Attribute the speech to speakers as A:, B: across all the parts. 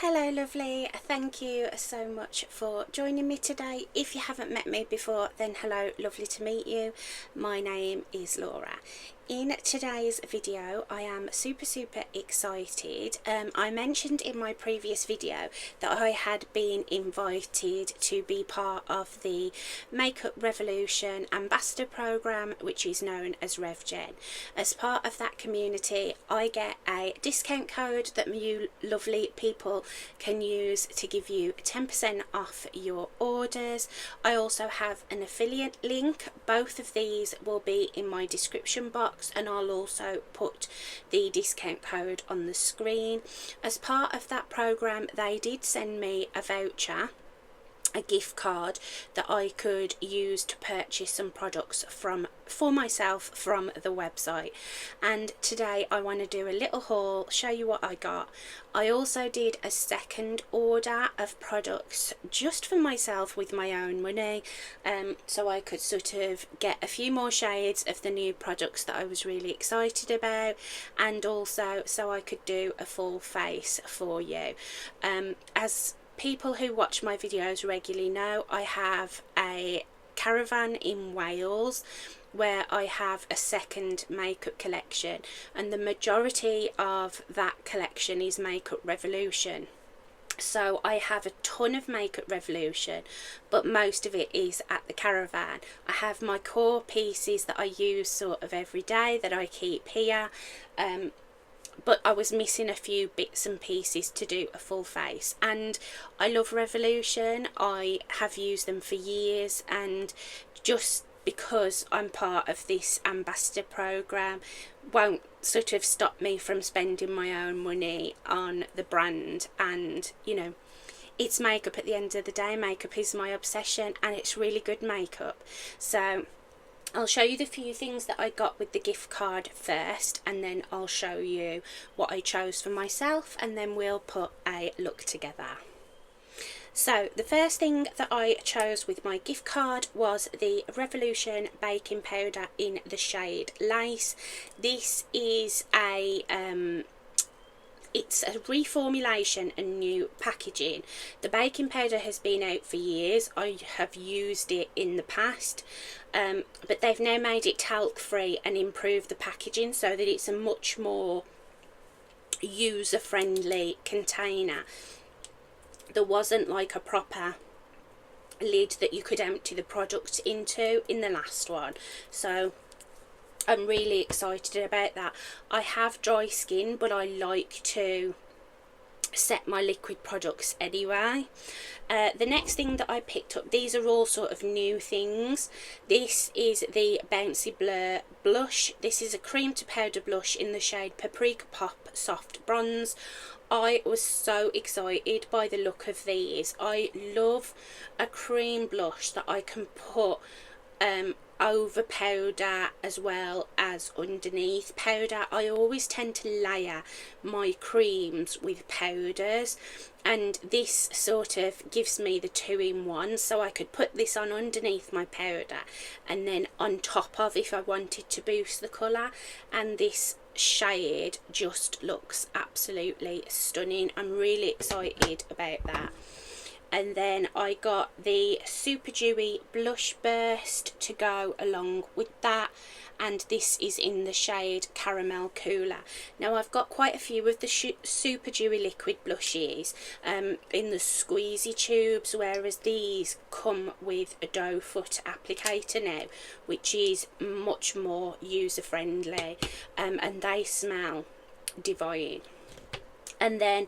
A: Hello lovely, thank you so much for joining me today. If you haven't met me before, then hello, lovely to meet you. My name is Laura. In today's video I am super excited. I mentioned in my previous video that I had been invited to be part of the Makeup Revolution Ambassador Programme, which is known as RevGen. As part of that community I get a discount code that you lovely people can use to give you 10% off your orders. I also have an affiliate link. Both of these will be in my description box, and I'll also put the discount code on the screen. As part of that program they did send me a voucher, a gift card that I could use to purchase some products for myself from the website, and today I want to do a little haul, show you what I got. I also did a second order of products just for myself with my own money, so I could sort of get a few more shades of the new products that I was really excited about, and also so I could do a full face for you. As people who watch my videos regularly know, I have a caravan in Wales where I have a second makeup collection, and the majority of that collection is Makeup Revolution. So I have a ton of Makeup Revolution, but most of it is at the caravan. I have my core pieces that I use sort of every day that I keep here, but I was missing a few bits and pieces to do a full face, and I love Revolution. I have used them for years, and just because I'm part of this ambassador program won't sort of stop me from spending my own money on the brand. And you know, it's makeup at the end of the day. Makeup is my obsession, and it's really good makeup. So I'll show you the few things that I got with the gift card first, and then I'll show you what I chose for myself, and then we'll put a look together. So the first thing that I chose with my gift card was the Revolution baking powder in the shade Lace. This is it's a reformulation and new packaging. The baking powder has been out for years. I have used it in the past, but they've now made it talc free and improved the packaging so that it's a much more user friendly container. There wasn't like a proper lid that you could empty the product into in the last one, so I'm really excited about that. I have dry skin, but I like to set my liquid products anyway. The next thing that I picked up, these are all sort of new things. This is the Bouncy Blur blush. This is a cream to powder blush in the shade Paprika Pop Soft Bronze. I was so excited by the look of these. I love a cream blush that I can put over powder as well as underneath powder. I always tend to layer my creams with powders, and this sort of gives me the two-in-one, so I could put this on underneath my powder and then on top of if I wanted to boost the colour, and this shade just looks absolutely stunning. I'm really excited about that. And then I got the Super Dewy Blush Burst to go along with that, and this is in the shade Caramel Cooler. Now I've got quite a few of the Super Dewy liquid blushes in the squeezy tubes, whereas these come with a doe foot applicator now, which is much more user friendly, and they smell divine. And then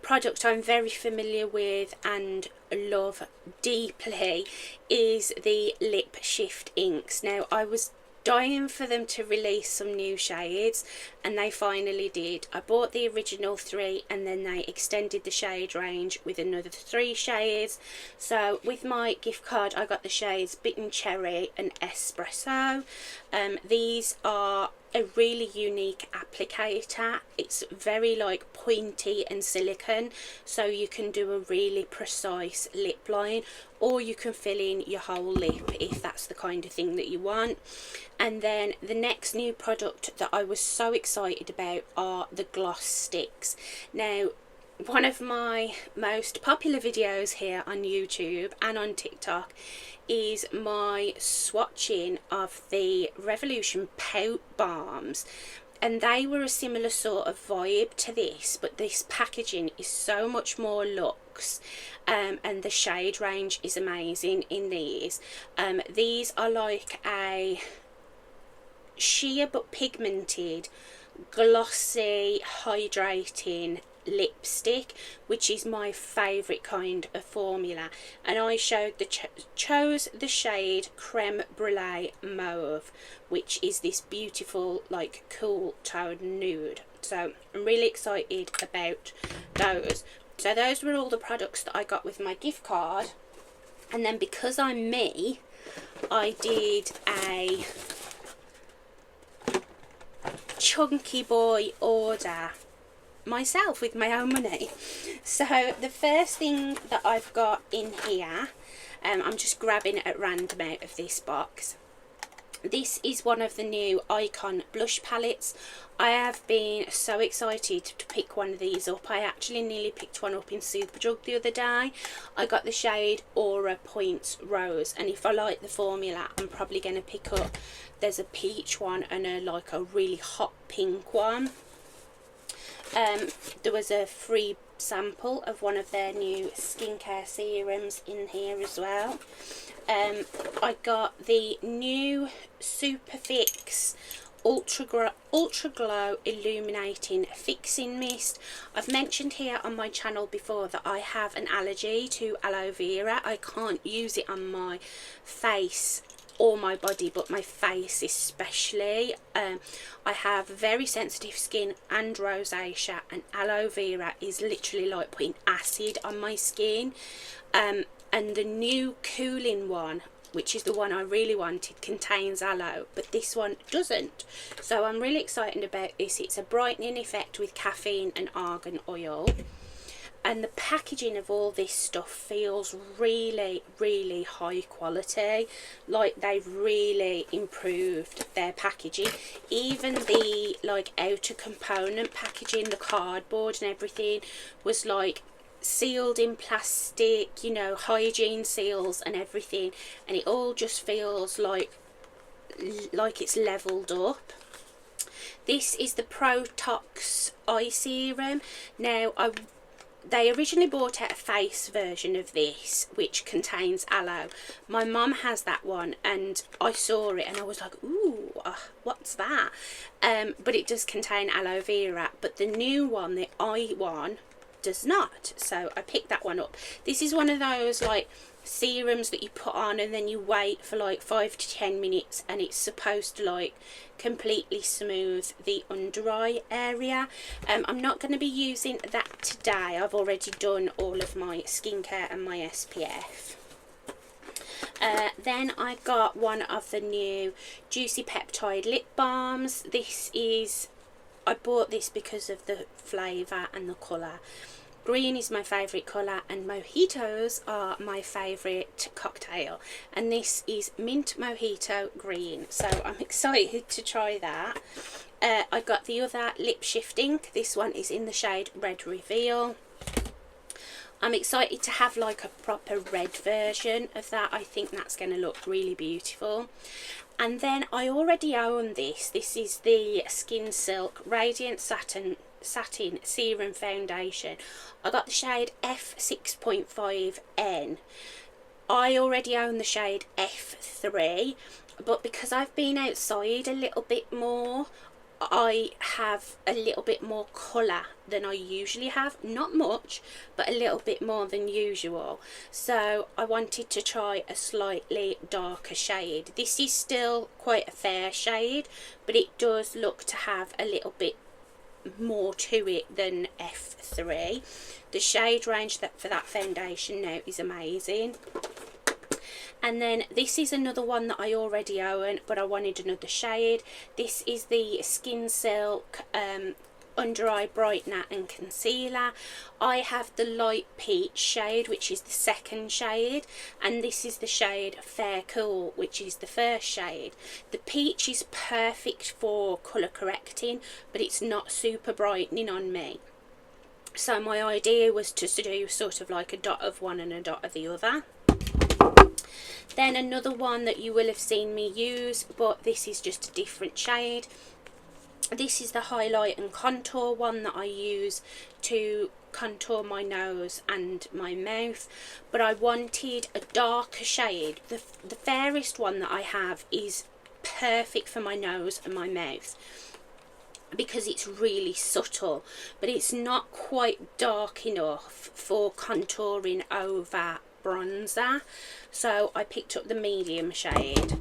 A: product I'm very familiar with and love deeply is the Lip Shift inks. Now I was dying for them to release some new shades, and they finally did. I bought the original 3 and then they extended the shade range with another 3 shades. So with my gift card I got the shades Bitten Cherry and Espresso. These are a really unique applicator. It's very like pointy and silicone, so you can do a really precise lip line, or you can fill in your whole lip if that's the kind of thing that you want. And then the next new product that I was so excited about are the gloss sticks. Now one of my most popular videos here on YouTube and on TikTok is my swatching of the Revolution Pout Balms, and they were a similar sort of vibe to this, but this packaging is so much more luxe, and the shade range is amazing in these. These are like a sheer but pigmented, glossy, hydrating lipstick, which is my favourite kind of formula, and I chose the shade Creme Brulee Mauve, which is this beautiful like cool tone nude. So I'm really excited about those. So those were all the products that I got with my gift card, and then because I'm me, I did a chunky boy order myself with my own money. So the first thing that I've got in here, I'm just grabbing at random out of this box. This is one of the new Icon blush palettes. I have been so excited to pick one of these up. I actually nearly picked one up in Superdrug the other day. I got the shade Aura Points Rose, and if I like the formula, I'm probably going to pick up, there's a peach one and a like a really hot pink one. There was a free sample of one of their new skincare serums in here as well. I got the new Superfix Ultra Glow Illuminating Fixing Mist. I've mentioned here on my channel before that I have an allergy to aloe vera. I can't use it on my face or my body, but my face especially. I have very sensitive skin and rosacea, and aloe vera is literally like putting acid on my skin. And the new cooling one, which is the one I really wanted, contains aloe, but this one doesn't. So I'm really excited about this. It's a brightening effect with caffeine and argan oil. And the packaging of all this stuff feels really, really high quality. Like they've really improved their packaging. Even the like outer component packaging, the cardboard and everything, was like sealed in plastic, you know, hygiene seals and everything. And it all just feels like it's leveled up. This is the Protox Eye Serum. Now, they originally brought out a face version of this which contains aloe. My mum has that one, and I saw it and I was like, ooh, what's that? But it does contain aloe vera, but the new one, the eye one, does not. So I picked that one up. This is one of those like serums that you put on and then you wait for like 5 to 10 minutes, and it's supposed to like completely smooth the under eye area. I'm not going to be using that today. I've already done all of my skincare and my SPF. Then I got one of the new Juicy Peptide lip balms. I bought this because of the flavour and the colour. Green is my favourite colour, and mojitos are my favourite cocktail, and this is mint mojito green, so I'm excited to try that. I got the other lip shifting. This one is in the shade Red Reveal. I'm excited to have like a proper red version of that. I think that's going to look really beautiful. And then I already own this. This is the Skin Silk Radiant Satin Serum Foundation. I got the shade F6.5N. I already own the shade F3, but because I've been outside a little bit more, I have a little bit more colour than I usually have. Not much, but a little bit more than usual. So I wanted to try a slightly darker shade. This is still quite a fair shade, but it does look to have a little bit more to it than F3. The shade range for that foundation now is amazing. And then this is another one that I already own, but I wanted another shade. This is the Skin Silk Under Eye Brightener and Concealer. I have the light peach shade, which is the second shade, and this is the shade Fair Cool, which is the first shade. The peach is perfect for colour correcting, but it's not super brightening on me. So my idea was to do sort of like a dot of one and a dot of the other. Then another one that you will have seen me use, but this is just a different shade. This is the highlight and contour one that I use to contour my nose and my mouth, but I wanted a darker shade. The fairest one that I have is perfect for my nose and my mouth because it's really subtle, but it's not quite dark enough for contouring over bronzer. So I picked up the medium shade,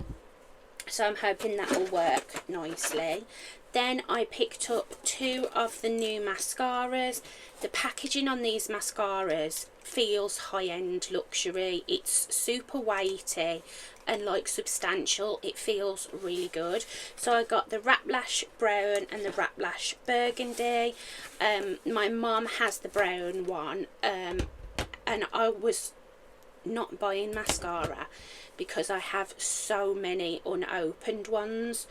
A: so I'm hoping that will work nicely. Then I picked up two of the new mascaras. The packaging on these mascaras feels high-end luxury. It's super weighty and like substantial. It feels really good. So I got the Wrap Lash Brown and the Wrap Lash Burgundy. My mum has the brown one, and I was not buying mascara because I have so many unopened ones,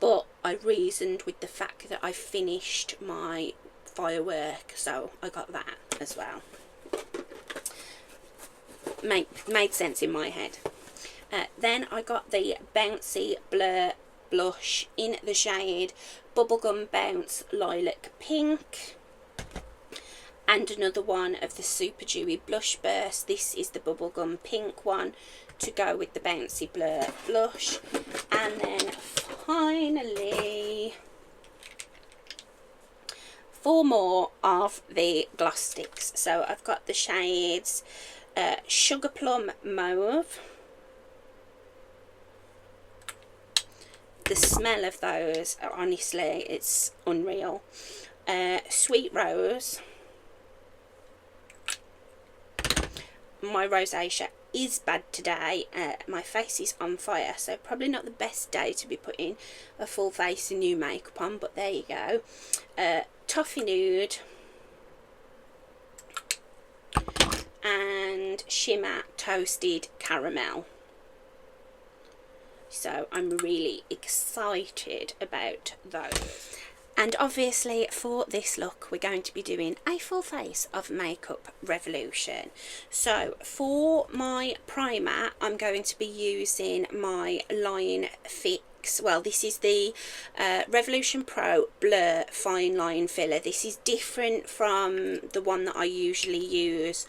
A: but I reasoned with the fact that I finished my firework, so I got that as well. Made sense in my head. Then I got the Bouncy Blur blush in the shade Bubblegum Bounce Lilac Pink, and another one of the Super Dewy Blush Burst. This is the Bubblegum Pink one to go with the Bouncy Blur blush. And then finally 4 more of the gloss sticks. So I've got the shades Sugar Plum Mauve. The smell of those, honestly, it's unreal. Sweet Rose. My rosacea is bad today. My face is on fire, so probably not the best day to be putting a full face of new makeup on, but there you go. Toffee Nude and Shimmer Toasted Caramel. So I'm really excited about those. And obviously for this look we're going to be doing a full face of Makeup Revolution. So for my primer I'm going to be using my Line Fix. Well, this is the Revolution Pro Blur Fine Line Filler. This is different from the one that I usually use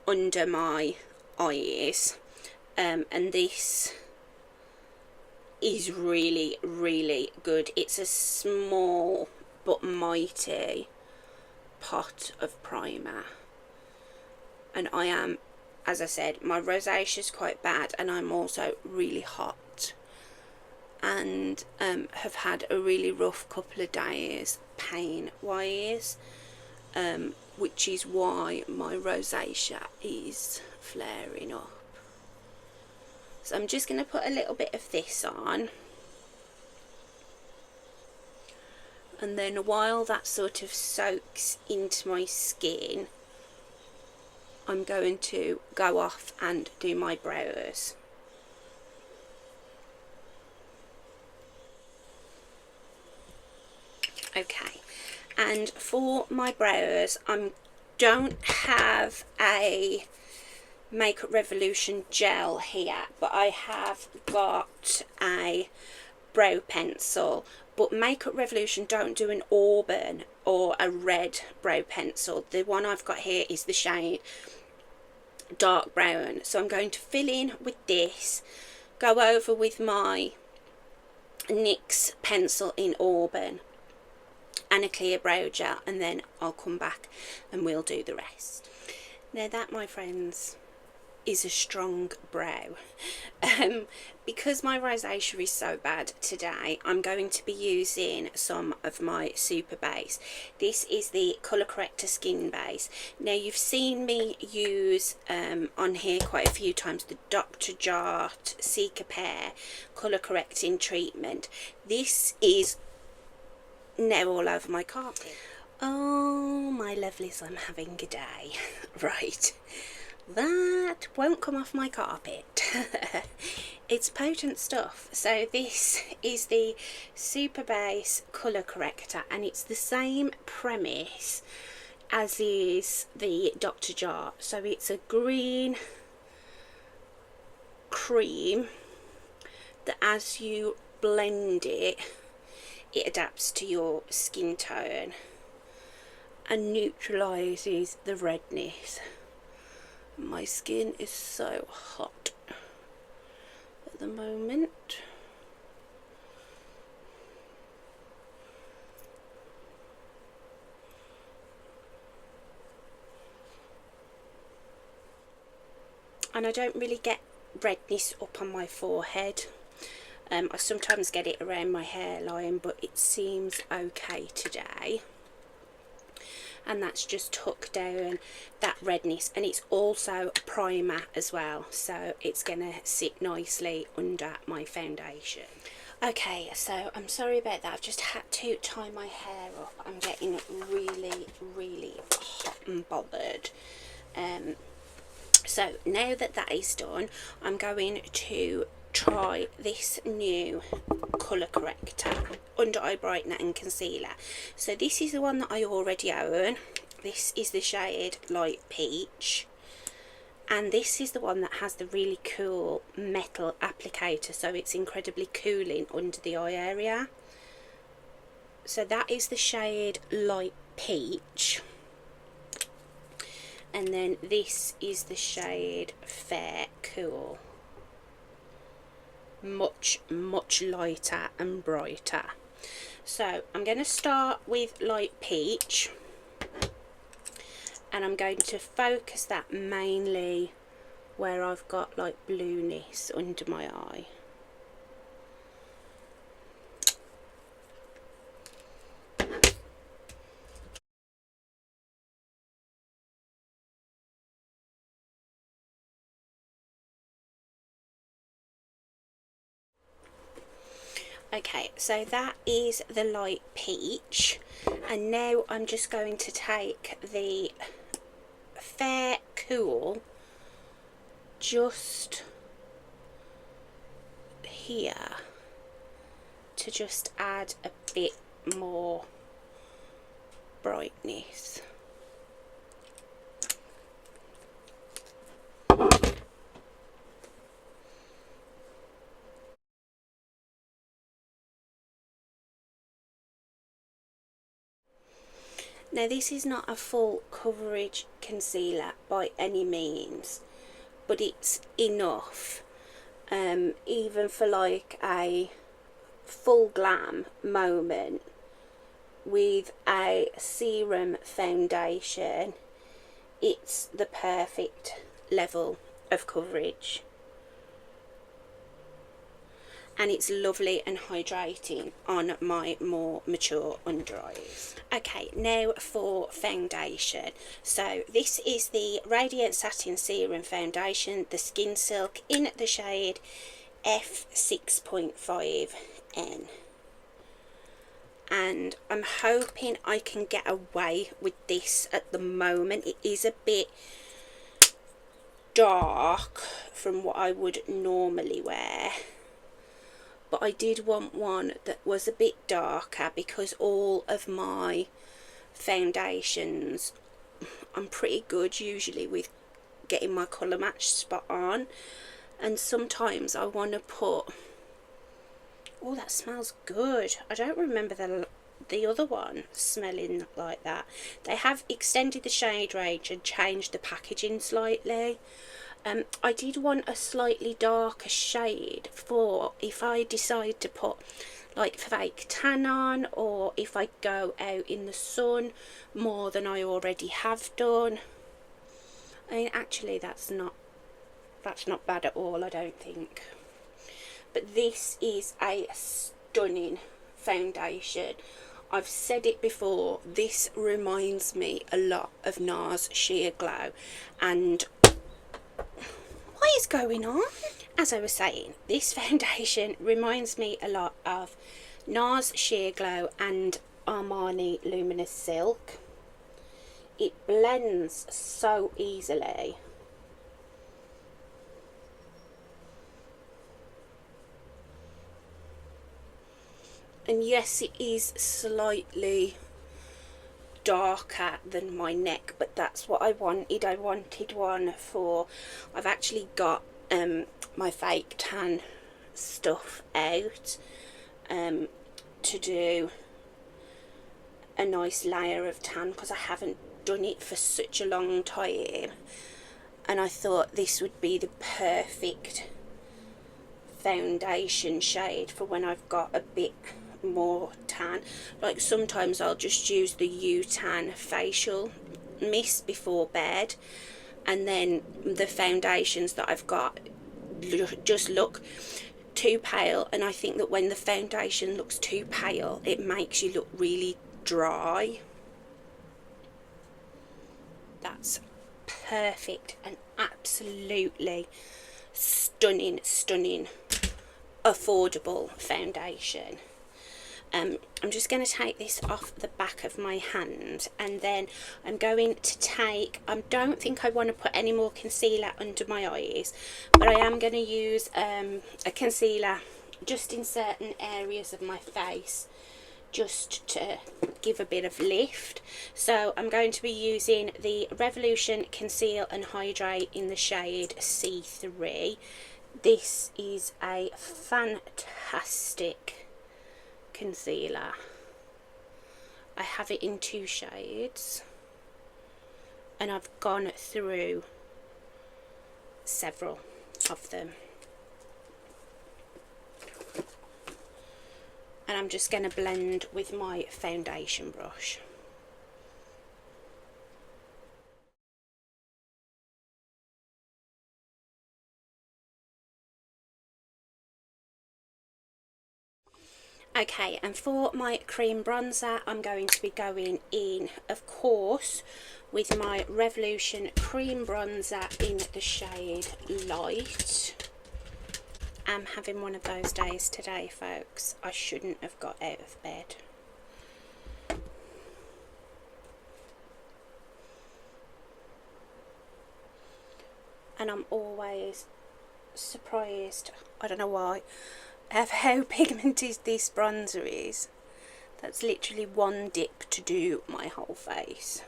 A: under my eyes. And this is really, really good. It's a small but mighty pot of primer, and I am, as I said, my rosacea is quite bad, and I'm also really hot and have had a really rough couple of days pain wise, which is why my rosacea is flaring up. So I'm just going to put a little bit of this on, and then while that sort of soaks into my skin, I'm going to go off and do my brows. Okay, and for my brows I don't have a Makeup Revolution gel here, but I have got a brow pencil. But Makeup Revolution don't do an auburn or a red brow pencil. The one I've got here is the shade dark brown. So I'm going to fill in with this, go over with my NYX pencil in auburn and a clear brow gel, and then I'll come back and we'll do the rest. Now that, my friends, is a strong brow. Because my rosacea is so bad today, I'm going to be using some of my super base. This is the Colour Corrector Skin Base. Now you've seen me use on here quite a few times the Dr. Jart Cicapair Colour Correcting Treatment. This is now all over my carpet. Oh my lovelies, I'm having a day. Right, that won't come off my carpet. It's potent stuff. So this is the Super Base Colour Corrector, and it's the same premise as is the Dr. Jar. So it's a green cream that as you blend it, it adapts to your skin tone and neutralizes the redness. My skin is so hot at the moment. And I don't really get redness up on my forehead. I sometimes get it around my hairline, but it seems okay today. And that's just tucked down that redness, and it's also a primer as well, so it's gonna sit nicely under my foundation. Okay, so I'm sorry about that. I've just had to tie my hair up. I'm getting really hot and bothered. So now that that is done, I'm going to try this new colour corrector, under eye brightener and concealer. So this is the one that I already own. This is the shade Light Peach, and this is the one that has the really cool metal applicator, so it's incredibly cooling under the eye area. So that is the shade Light Peach, and then this is the shade Fair Cool. Much lighter and brighter. So I'm going to start with Light Peach, and I'm going to focus that mainly where I've got like blueness under my eye. Okay, so that is the Light Peach, and now I'm just going to take the Fair Cool just here to just add a bit more brightness. Now this is not a full coverage concealer by any means, but it's enough, even for like a full glam moment with a serum foundation. It's the perfect level of coverage, and it's lovely and hydrating on my more mature under eyes. Okay, now for foundation. So this is the Radiant Satin Serum Foundation, the Skin Silk, in the shade F6.5N. And I'm hoping I can get away with this at the moment. It is a bit dark from what I would normally wear, but I did want one that was a bit darker because all of my foundations, I'm pretty good usually with getting my colour match spot on, and sometimes I want to put, oh that smells good, I don't remember the other one smelling like that. They have extended the shade range and changed the packaging slightly. I did want a slightly darker shade for if I decide to put like fake tan on, or if I go out in the sun more than I already have done. I mean, actually that's not bad at all, I don't think. But this is a stunning foundation. I've said it before, this reminds me a lot of NARS Sheer Glow, and what is going on? As I was saying, this foundation reminds me a lot of NARS Sheer Glow and Armani Luminous Silk. It blends so easily. And yes, it is slightly darker than my neck, but that's what I wanted. I wanted one for, I've actually got my fake tan stuff out to do a nice layer of tan, because I haven't done it for such a long time, and I thought this would be the perfect foundation shade for when I've got a bit more tan. Like sometimes I'll just use the U-Tan facial mist before bed, and then the foundations that I've got just look too pale, and I think that when the foundation looks too pale it makes you look really dry. That's perfect and absolutely stunning affordable foundation. I'm just going to take this off the back of my hand, and then I'm going to take, I don't think I want to put any more concealer under my eyes, but I am going to use a concealer just in certain areas of my face, just to give a bit of lift. So I'm going to be using the Revolution Conceal and Hydrate in the shade C3. This is a fantastic concealer. I have it in 2 shades, and I've gone through several of them, and I'm just going to blend with my foundation brush. Okay, and for my cream bronzer, I'm going to be going in, of course, with my Revolution cream bronzer in the shade Light. I'm having one of those days today, folks. I shouldn't have got out of bed. And I'm always surprised, I don't know why, of how pigmented this bronzer is. That's literally one dip to do my whole face.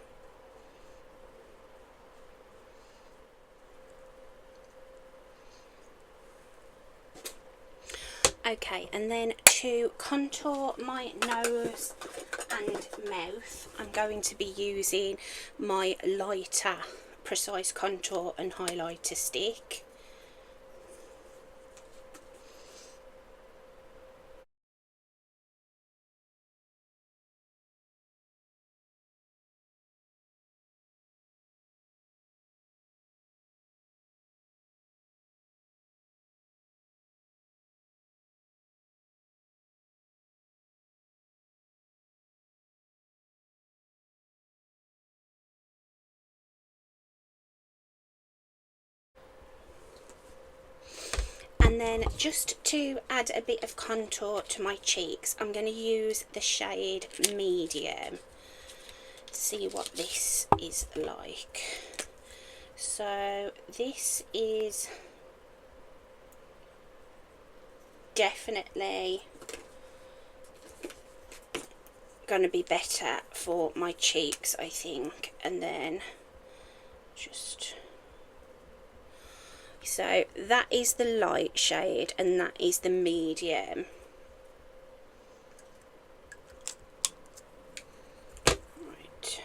A: Okay, and then to contour my nose and mouth, I'm going to be using my lighter Precise Contour and Highlighter stick. And then just to add a bit of contour to my cheeks, I'm going to use the shade Medium to see what this is like. So this is definitely going to be better for my cheeks, I think. And then just... so that is the light shade and that is the medium. Right.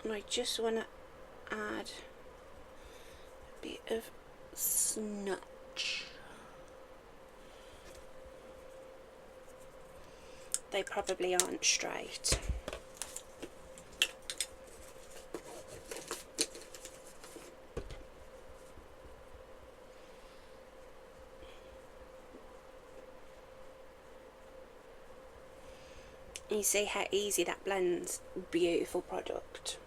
A: And I just want to add a bit of smudge. They probably aren't straight. You see how easy that blends? Beautiful product.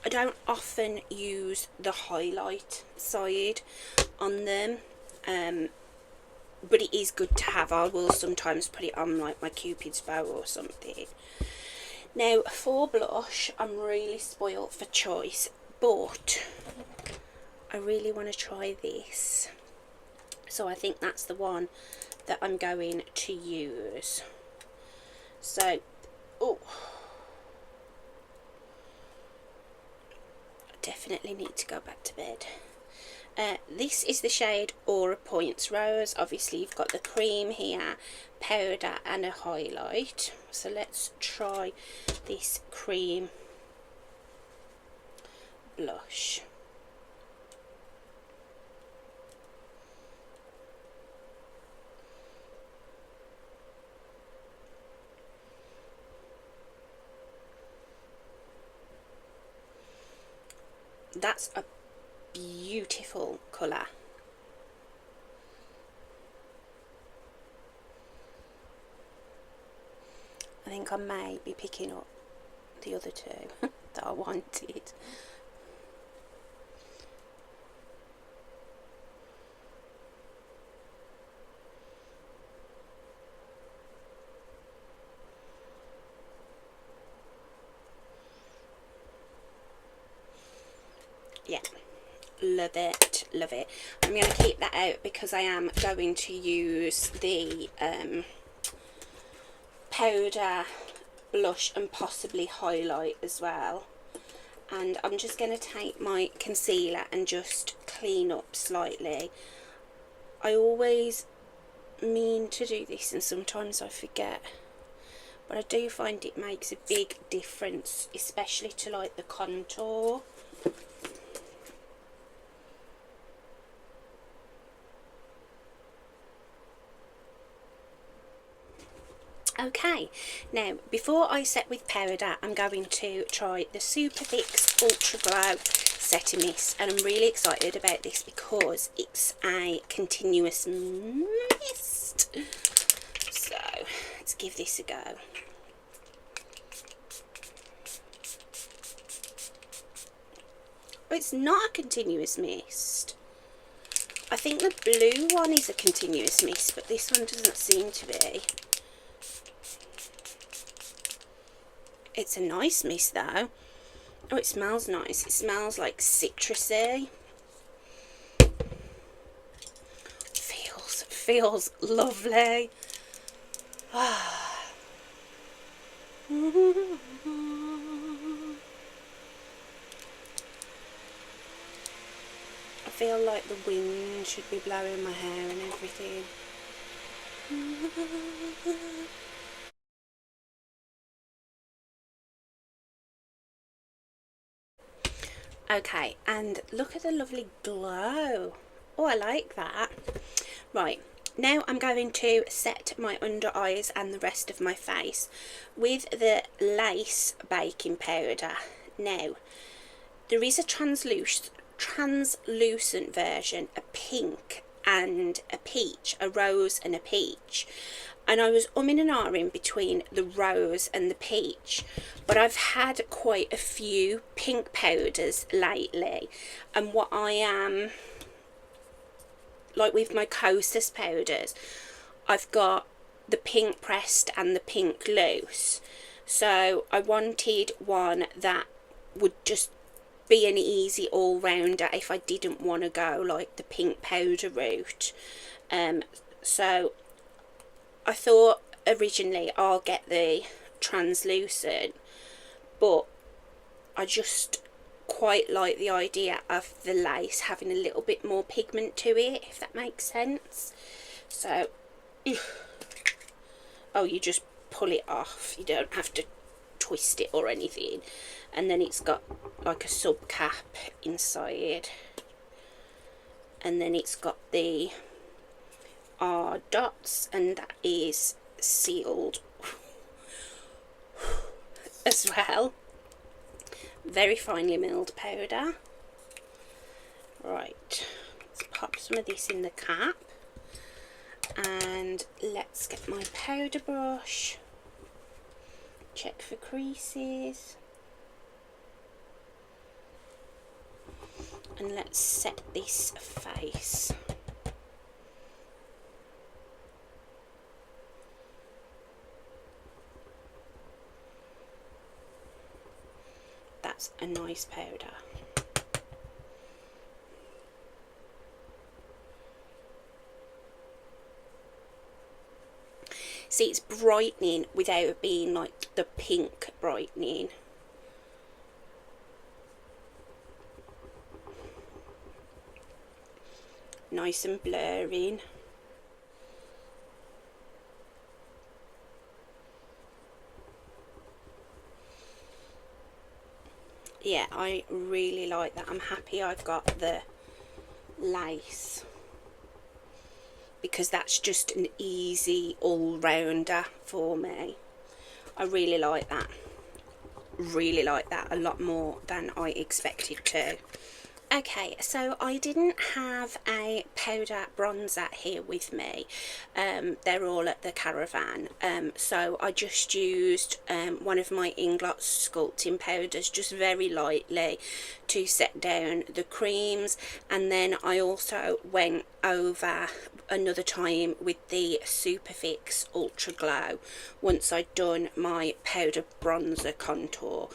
A: I don't often use the highlight side on them, but it is good to have. I will sometimes put it on like my Cupid's bow or something. Now for blush, I'm really spoiled for choice, but I really want to try this. So I think that's the one that I'm going to use. So, oh, I definitely need to go back to bed. This is the shade Aura Points Rose. Obviously you've got the cream here, powder and a highlight. So let's try this cream blush. That's a beautiful colour. I think I may be picking up the other two that I wanted. Yeah, love it, love it. I'm going to keep that out because I am going to use the powder, blush and possibly highlight as well. And I'm just going to take my concealer and just clean up slightly. I always mean to do this and sometimes I forget, but I do find it makes a big difference, especially to like the contour. Okay, now before I set with powder, I'm going to try the Superfix Ultra Glow Setting Mist, and I'm really excited about this because it's a continuous mist. So let's give this a go. Oh, it's not a continuous mist. I think the blue one is a continuous mist, but this one doesn't seem to be. It's a nice mist though. Oh, it smells nice. It smells like citrusy. Feels lovely. I feel like the wind should be blowing my hair and everything. Okay, and look at the lovely glow. Oh, I like that. Right, now I'm going to set my under eyes and the rest of my face with the Lace baking powder. Now, there is a translucent version, a pink and a peach, a rose and a peach. And I was umming and ahhing between the rose and the peach, but I've had quite a few pink powders lately, and what I am like with my Kosas powders, I've got the pink pressed and the pink loose, so I wanted one that would just be an easy all-rounder if I didn't want to go like the pink powder route. So I thought originally I'll get the translucent, but I just quite like the idea of the lace having a little bit more pigment to it, if that makes sense. So, oh, you just pull it off, you don't have to twist it or anything, and then it's got like a sub cap inside, and then it's got the R dots, and that is sealed as well. Very finely milled powder. Right, let's pop some of this in the cap, and let's get my powder brush, check for creases, and let's set this face. That's a nice powder. see, it's brightening without being like the pink brightening. Nice and blurring. Yeah, I really like that. I'm happy I've got the lace, because that's just an easy all-rounder for me. I really like that. Really like that a lot more than I expected to. Okay, so I didn't have a powder bronzer here with me. They're all at the caravan. So I just used one of my Inglot sculpting powders just very lightly to set down the creams, and then I also went over another time with the Superfix Ultra Glow once I'd done my powder bronzer contour.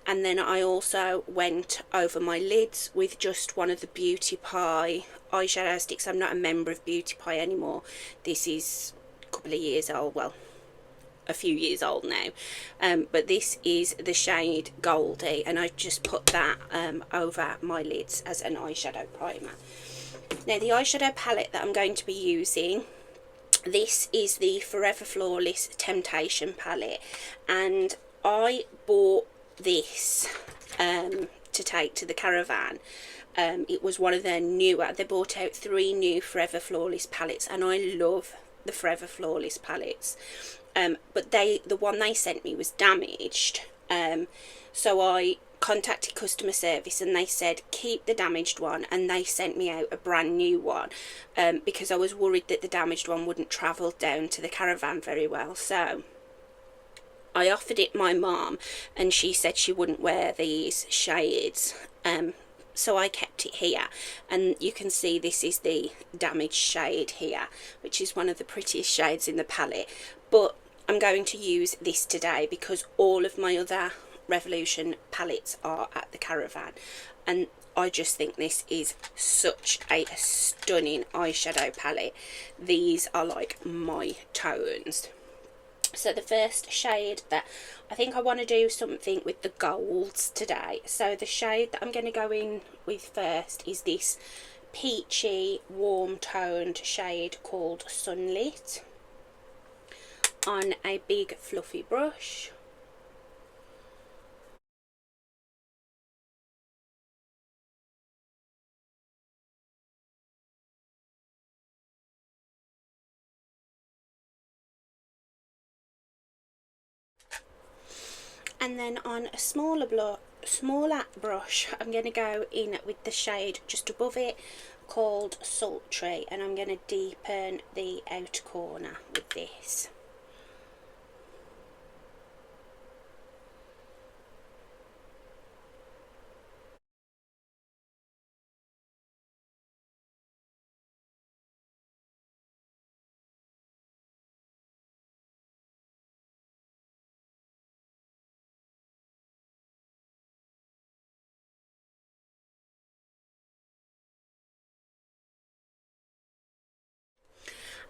A: And then I also went over my lids with just one of the Beauty Pie eyeshadow sticks. I'm not a member of Beauty Pie anymore. This is a couple of years old, well, a few years old now. But this is the shade Goldie, and I just put that over my lids as an eyeshadow primer. Now, the eyeshadow palette that I'm going to be using, this is the Forever Flawless Temptation palette, and I bought this to take to the caravan. It was one of their newer, they brought out 3 new Forever Flawless palettes, and I love the Forever Flawless palettes, but the one they sent me was damaged, so I contacted customer service and they said keep the damaged one, and they sent me out a brand new one, because I was worried that the damaged one wouldn't travel down to the caravan very well. So I offered it my mum, and she said she wouldn't wear these shades, so I kept it here. And you can see this is the damaged shade here, which is one of the prettiest shades in the palette. But I'm going to use this today because all of my other Revolution palettes are at the caravan, and I just think this is such a stunning eyeshadow palette. These are like my tones. So the first shade that I think I want to do something with the golds today. So the shade that I'm going to go in with first is this peachy warm toned shade called Sunlit, on a big fluffy brush. And then on a smaller brush, I'm going to go in with the shade just above it called Sultry, and I'm going to deepen the outer corner with this.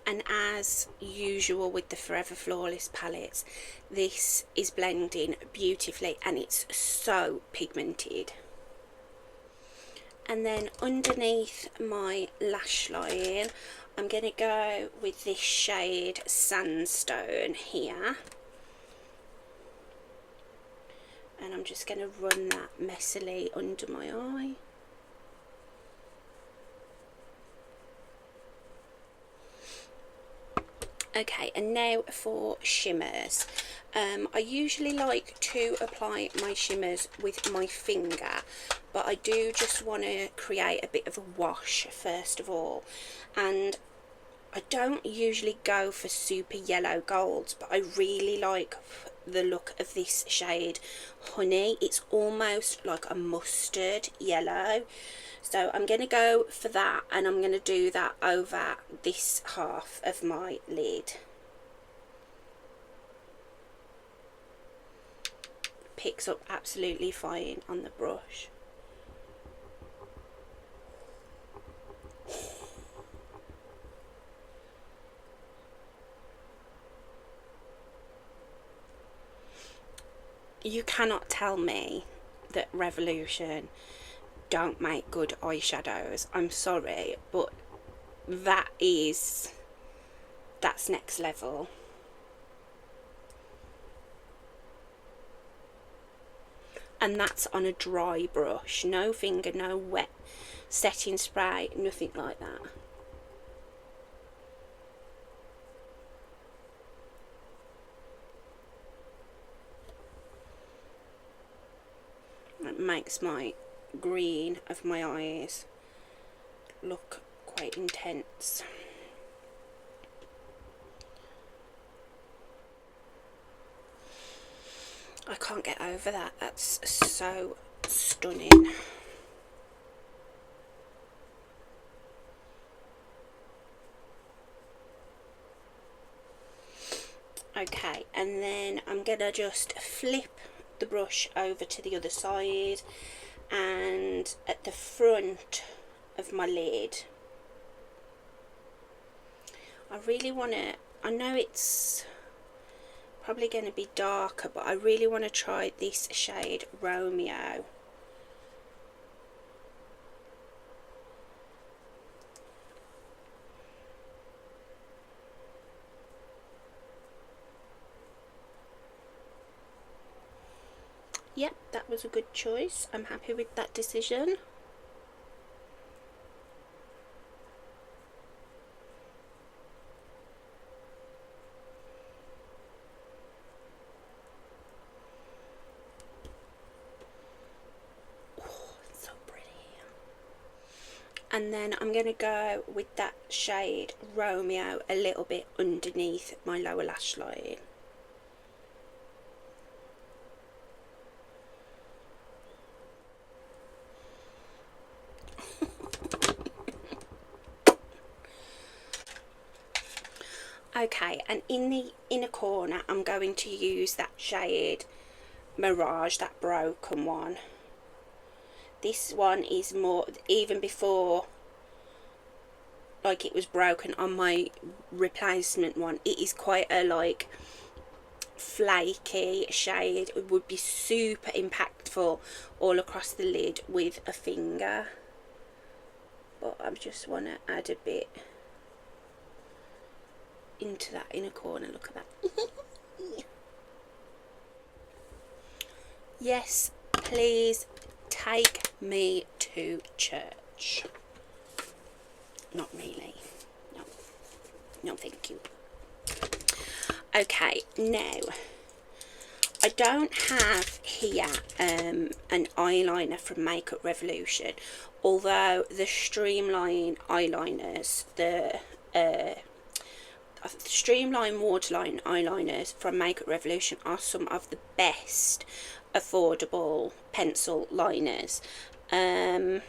A: And as usual with the Forever Flawless palettes, this is blending beautifully and it's so pigmented. And then underneath my lash line, I'm going to go with this shade Sandstone here. And I'm just going to run that messily under my eye. Okay, and now for shimmers. I usually like to apply my shimmers with my finger, but I do just want to create a bit of a wash first of all. And I don't usually go for super yellow golds, but I really like the look of this shade Honey. It's almost like a mustard yellow, so I'm going to go for that, and I'm going to do that over this half of my lid. Picks up absolutely fine on the brush. you cannot tell me that Revolution don't make good eyeshadows. I'm sorry, but that's next level. And that's on a dry brush, no finger, no wet setting spray, nothing like that. It makes my green of my eyes look quite intense. I can't get over that. That's so stunning. Okay, and then I'm gonna just flip the brush over to the other side, and at the front of my lid I really want to, I know it's probably going to be darker, but I really want to try this shade Romeo. Yep, that was a good choice. I'm happy with that decision. Oh, it's so pretty. And then I'm going to go with that shade Romeo a little bit underneath my lower lash line. Okay, and in the inner corner I'm going to use that shade Mirage, that broken one. This one is more, even before like it was broken on my replacement one, it is quite a like flaky shade. It would be super impactful all across the lid with a finger, but I just want to add a bit into that inner corner. Look at that. Yes, please take me to church. Not really. No. No, thank you. Okay, now I don't have here an eyeliner from Makeup Revolution, although the Streamline eyeliners, the Streamline Waterline eyeliners from Makeup Revolution are some of the best affordable pencil liners. I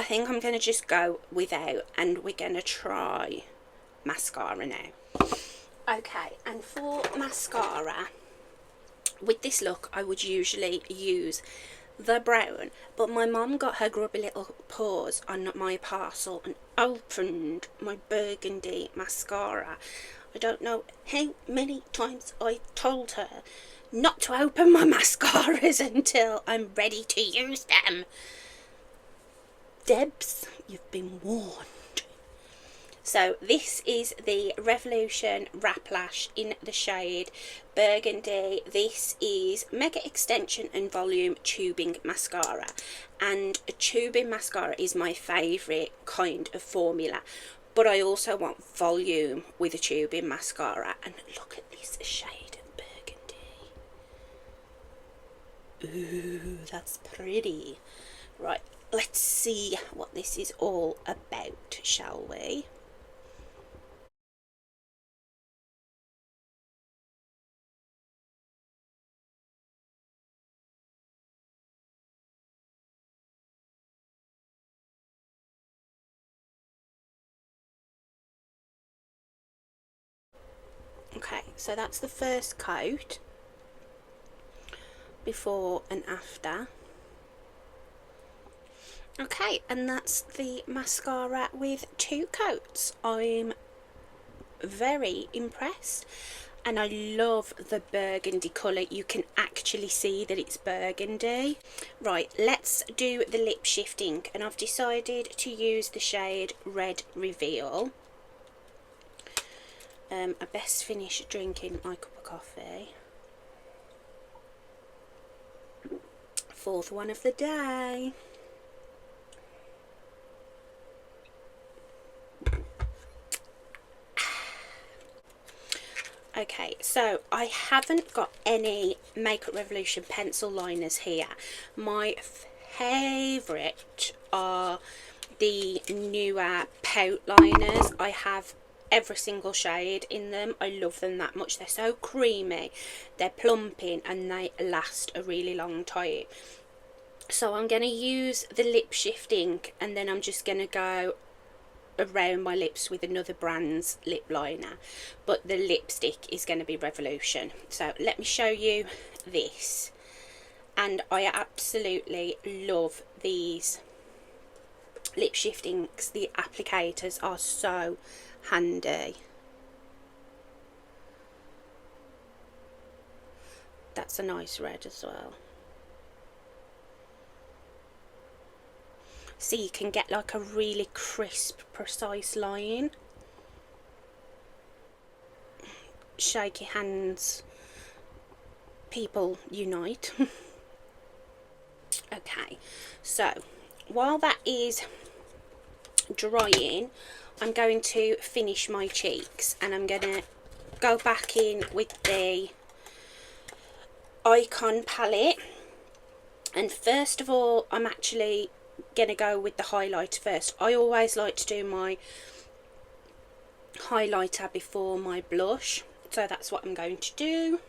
A: think I'm going to just go without, and we're going to try mascara now. Okay, and for mascara, with this look I would usually use the brown, but my mum got her grubby little paws on my parcel and opened my burgundy mascara. I don't know how many times I told her not to open my mascaras until I'm ready to use them. Debs, you've been warned. So this is the Revolution Wrap Lash in the shade Burgundy. This is Mega Extension and Volume Tubing Mascara, and a tubing mascara is my favourite kind of formula, but I also want volume with a tubing mascara. And look at this shade Burgundy. Ooh, that's pretty. Right, let's see what this is all about, shall we? Okay, so that's the first coat, before and after. Okay, and that's the mascara with 2 coats. I'm very impressed. and I love the burgundy colour. You can actually see that it's burgundy. Right, let's do the lip shifting, and I've decided to use the shade Red Reveal. I best finish drinking my cup of coffee. Fourth one of the day. Okay, so I haven't got any Makeup Revolution pencil liners here. My favourite are the newer pout liners. I have every single shade in them. I love them that much. They're so creamy, they're plumping, and they last a really long time. So I'm going to use the lip shifting, and then I'm just going to go around my lips with another brand's lip liner, but the lipstick is going to be Revolution. So let me show you this, and I absolutely love these lip shiftings. The applicators are so handy. That's a nice red as well. So you can get like a really crisp, precise line. Shaky hands, people unite. Okay, so while that is drying, I'm going to finish my cheeks, and I'm going to go back in with the Icon palette. And first of all, I'm actually gonna go with the highlighter first. I always like to do my highlighter before my blush, so that's what I'm going to do.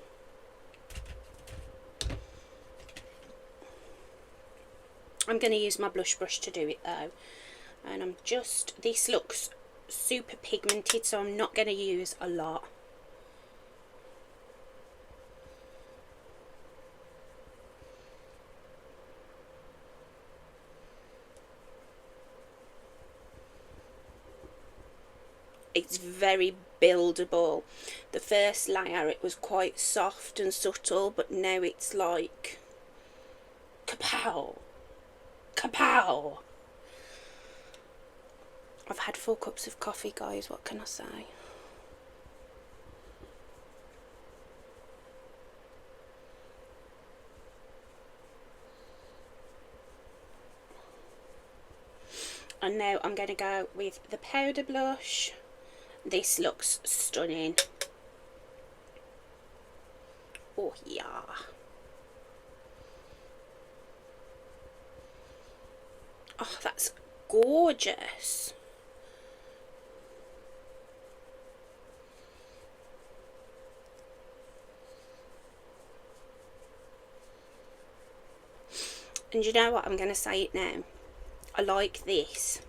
A: I'm going to use my blush brush to do it though, and I'm just, this looks super pigmented, so I'm not going to use a lot. It's very buildable. The first layer, it was quite soft and subtle, but now it's like kapow, kapow. I've had 4 cups of coffee, guys, what can I say? And now I'm going to go with the powder blush. This looks stunning. Oh yeah. Oh, that's gorgeous. And you know what, I'm going to say it now. I like this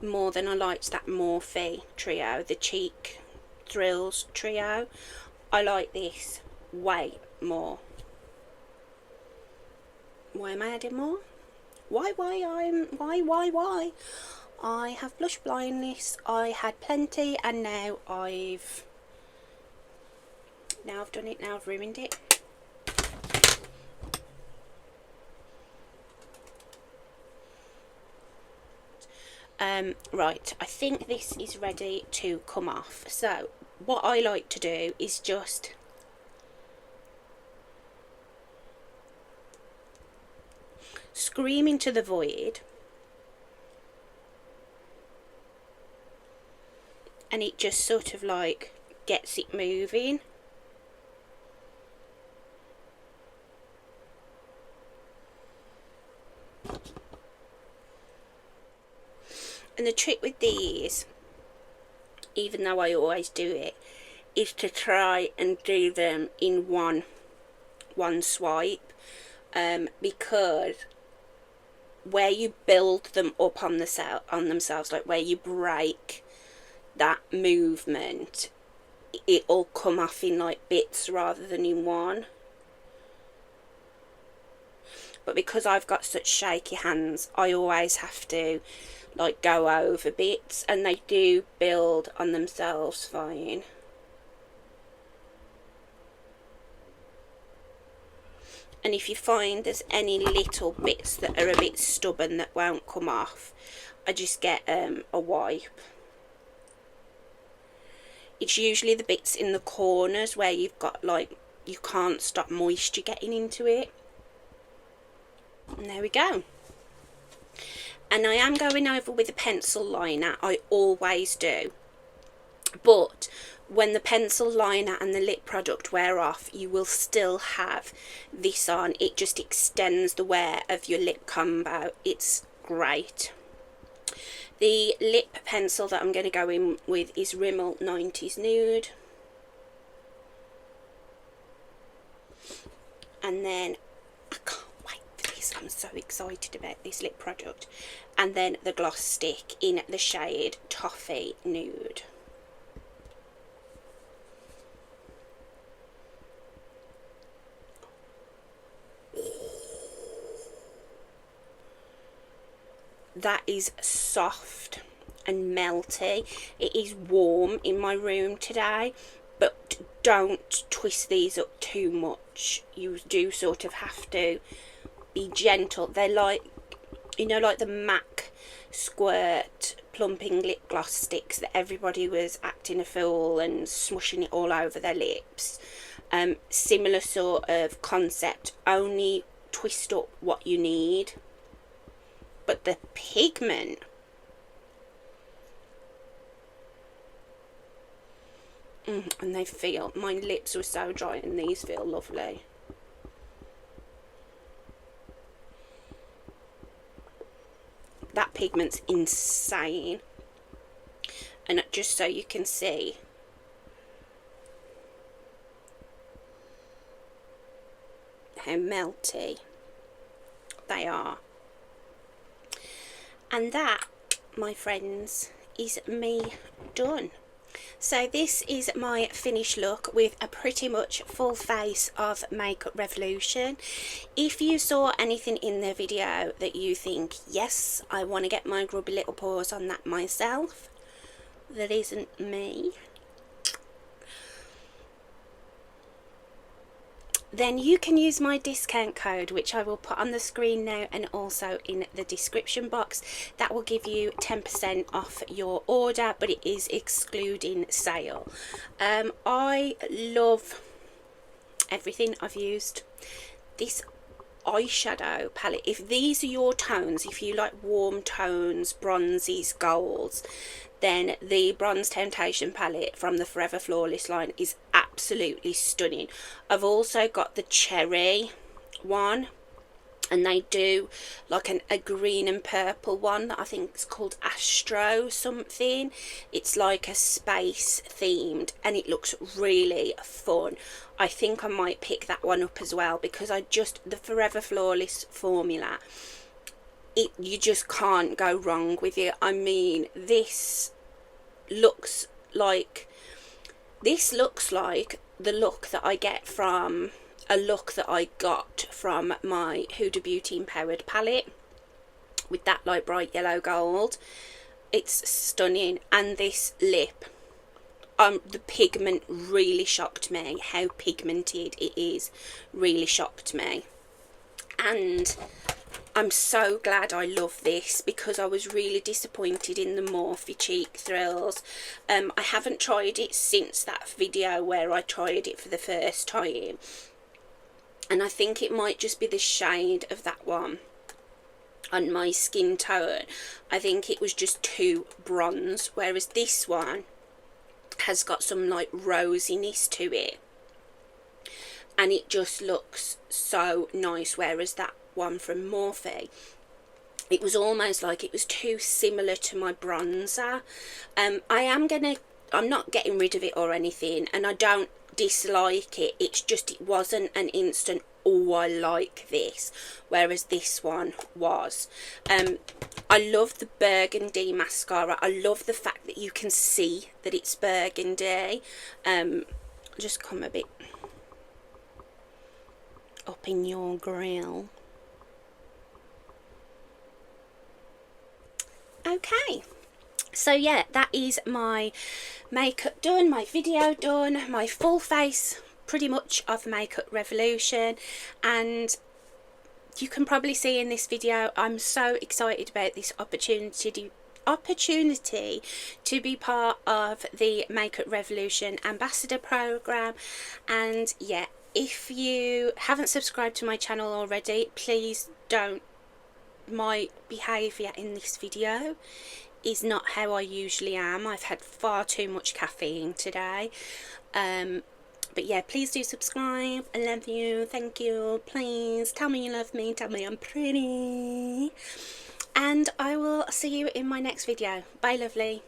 A: more than I liked that Morphe trio, the Cheek Thrills trio. I like this way more. Why am I adding more? Why? I have blush blindness. I had plenty, and now I've done it. Now I've ruined it. Right, I think this is ready to come off. So what I like to do is just scream into the void, and it just sort of like gets it moving. And the trick with these, even though I always do it, is to try and do them in one swipe, because where you build them up on themselves, like where you break that movement, it'll come off in like bits rather than in one. But because I've got such shaky hands, I always have to like go over bits, and they do build on themselves fine. and if you find there's any little bits that are a bit stubborn that won't come off, I just get a wipe. It's usually the bits in the corners where you've got like, you can't stop moisture getting into it. And there we go. And I am going over with a pencil liner, I always do. But when the pencil liner and the lip product wear off, you will still have this on. It just extends the wear of your lip combo. It's great. The lip pencil that I'm going to go in with is Rimmel 90s Nude. And then, I can't wait for this, I'm so excited about this lip product. And then the gloss stick in the shade Toffee Nude. That is soft and melty. It is warm in my room today, but don't twist these up too much. You do sort of have to be gentle. They're like, you know, like the MAC Squirt plumping lip gloss sticks that everybody was acting a fool and smushing it all over their lips. Similar sort of concept, only twist up what you need. But the pigment, and they feel, my lips were so dry and these feel lovely. That pigment's insane. And just so you can see, how melty they are. And that, my friends, is me done. So this is my finished look with a pretty much full face of Makeup Revolution. If you saw anything in the video that you think, yes, I want to get my grubby little paws on that myself, that isn't me, then you can use my discount code, which I will put on the screen now and also in the description box. That will give you 10% off your order, but it is excluding sale. I love everything I've used. This eyeshadow palette, if these are your tones, if you like warm tones, bronzies, golds, then the Bronze Temptation palette from the Forever Flawless line is absolutely stunning. I've also got the cherry one, and they do like a green and purple one that I think is called Astro something. It's like a space themed and it looks really fun. I think I might pick that one up as well, because the Forever Flawless formula, you just can't go wrong with it. I mean, this looks like the look that I get from a look that I got from my Huda Beauty Empowered palette with that light bright yellow gold. It's stunning. And this lip, the pigment really shocked me. How pigmented it is really shocked me. And I'm so glad I love this, because I was really disappointed in the Morphe Cheek Thrills. I haven't tried it since that video where I tried it for the first time, and I think it might just be the shade of that one on my skin tone. I think it was just too bronze, whereas this one has got some like rosiness to it, and it just looks so nice, whereas that one from Morphe, it was almost like it was too similar to my bronzer. I'm not getting rid of it or anything, and I don't dislike it, it's just it wasn't an instant, oh I like this, whereas this one was. I love the burgundy mascara. I love the fact that you can see that it's burgundy. Just come a bit up in your grill. Okay, so yeah, that is my makeup done, my video done, my full face pretty much of Makeup Revolution, and you can probably see in this video I'm so excited about this opportunity to be part of the Makeup Revolution Ambassador Program. And yeah, if you haven't subscribed to my channel already, please don't. My behaviour in this video is not how I usually am. I've had far too much caffeine today. But yeah, please do subscribe. I love you. Thank you. Please tell me you love me. Tell me I'm pretty. And I will see you in my next video. Bye, lovely.